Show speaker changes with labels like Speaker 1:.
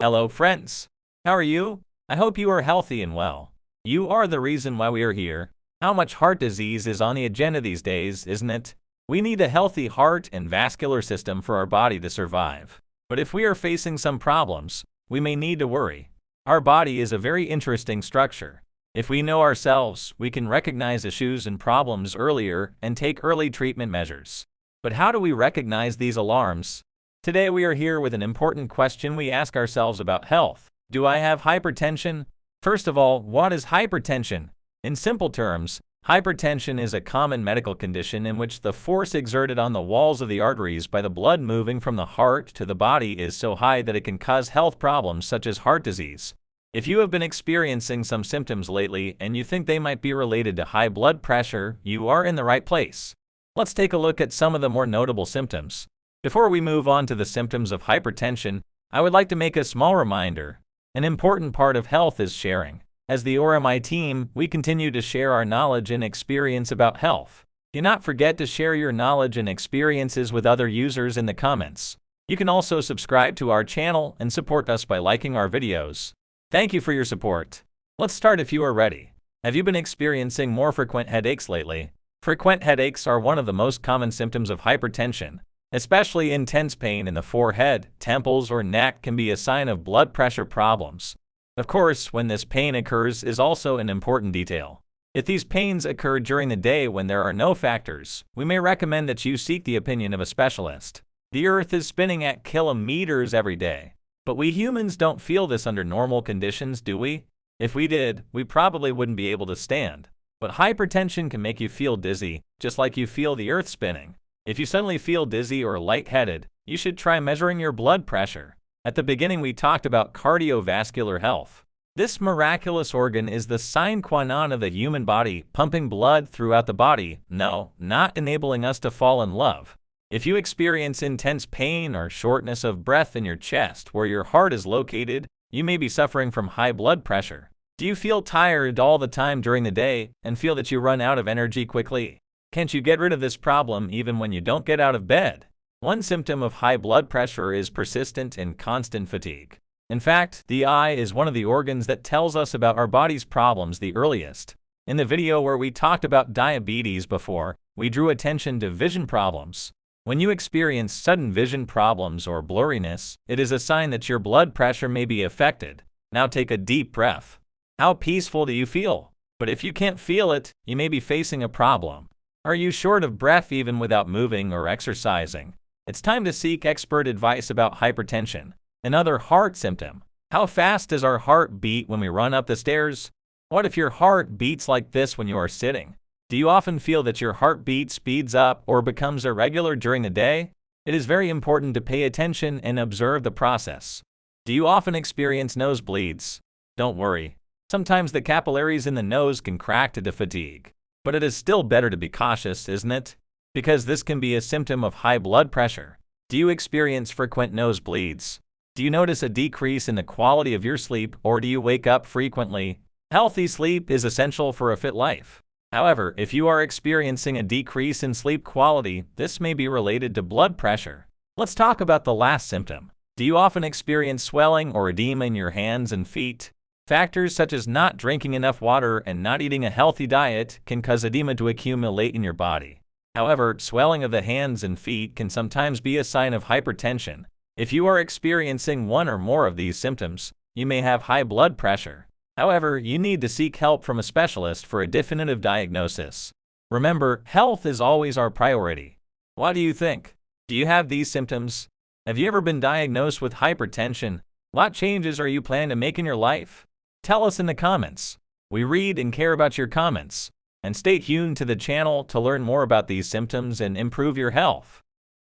Speaker 1: Hello friends! How are you? I hope you are healthy and well. You are the reason why we are here. How much heart disease is on the agenda these days, isn't it? We need a healthy heart and vascular system for our body to survive. But if we are facing some problems, we may need to worry. Our body is a very interesting structure. If we know ourselves, we can recognize issues and problems earlier and take early treatment measures. But how do we recognize these alarms? Today we are here with an important question we ask ourselves about health. Do I have hypertension? First of all, what is hypertension? In simple terms, hypertension is a common medical condition in which the force exerted on the walls of the arteries by the blood moving from the heart to the body is so high that it can cause health problems such as heart disease. If you have been experiencing some symptoms lately and you think they might be related to high blood pressure, you are in the right place. Let's take a look at some of the more notable symptoms. Before we move on to the symptoms of hypertension, I would like to make a small reminder. An important part of health is sharing. As the ORMI team, we continue to share our knowledge and experience about health. Do not forget to share your knowledge and experiences with other users in the comments. You can also subscribe to our channel and support us by liking our videos. Thank you for your support. Let's start if you are ready. Have you been experiencing more frequent headaches lately? Frequent headaches are one of the most common symptoms of hypertension. Especially intense pain in the forehead, temples, or neck can be a sign of blood pressure problems. Of course, when this pain occurs is also an important detail. If these pains occur during the day when there are no factors, we may recommend that you seek the opinion of a specialist. The Earth is spinning at kilometers every day. But we humans don't feel this under normal conditions, do we? If we did, we probably wouldn't be able to stand. But hypertension can make you feel dizzy, just like you feel the Earth spinning. If you suddenly feel dizzy or lightheaded, you should try measuring your blood pressure. At the beginning we talked about cardiovascular health. This miraculous organ is the sine qua non of the human body, pumping blood throughout the body, not enabling us to fall in love. If you experience intense pain or shortness of breath in your chest where your heart is located, you may be suffering from high blood pressure. Do you feel tired all the time during the day and feel that you run out of energy quickly? Can't you get rid of this problem even when you don't get out of bed? One symptom of high blood pressure is persistent and constant fatigue. In fact, the eye is one of the organs that tells us about our body's problems the earliest. In the video where we talked about diabetes before, we drew attention to vision problems. When you experience sudden vision problems or blurriness, it is a sign that your blood pressure may be affected. Now take a deep breath. How peaceful do you feel? But if you can't feel it, you may be facing a problem. Are you short of breath even without moving or exercising? It's time to seek expert advice about hypertension. Another heart symptom. How fast does our heart beat when we run up the stairs? What if your heart beats like this when you are sitting? Do you often feel that your heartbeat speeds up or becomes irregular during the day? It is very important to pay attention and observe the process. Do you often experience nosebleeds? Don't worry. Sometimes the capillaries in the nose can crack due to fatigue. But it is still better to be cautious, isn't it? Because this can be a symptom of high blood pressure. Do you experience frequent nosebleeds? Do you notice a decrease in the quality of your sleep, or do you wake up frequently? Healthy sleep is essential for a fit life. However, if you are experiencing a decrease in sleep quality, this may be related to blood pressure. Let's talk about the last symptom. Do you often experience swelling or edema in your hands and feet? Factors such as not drinking enough water and not eating a healthy diet can cause edema to accumulate in your body. However, swelling of the hands and feet can sometimes be a sign of hypertension. If you are experiencing one or more of these symptoms, you may have high blood pressure. However, you need to seek help from a specialist for a definitive diagnosis. Remember, health is always our priority. What do you think? Do you have these symptoms? Have you ever been diagnosed with hypertension? What changes are you planning to make in your life? Tell us in the comments. We read and care about your comments. And stay tuned to the channel to learn more about these symptoms and improve your health.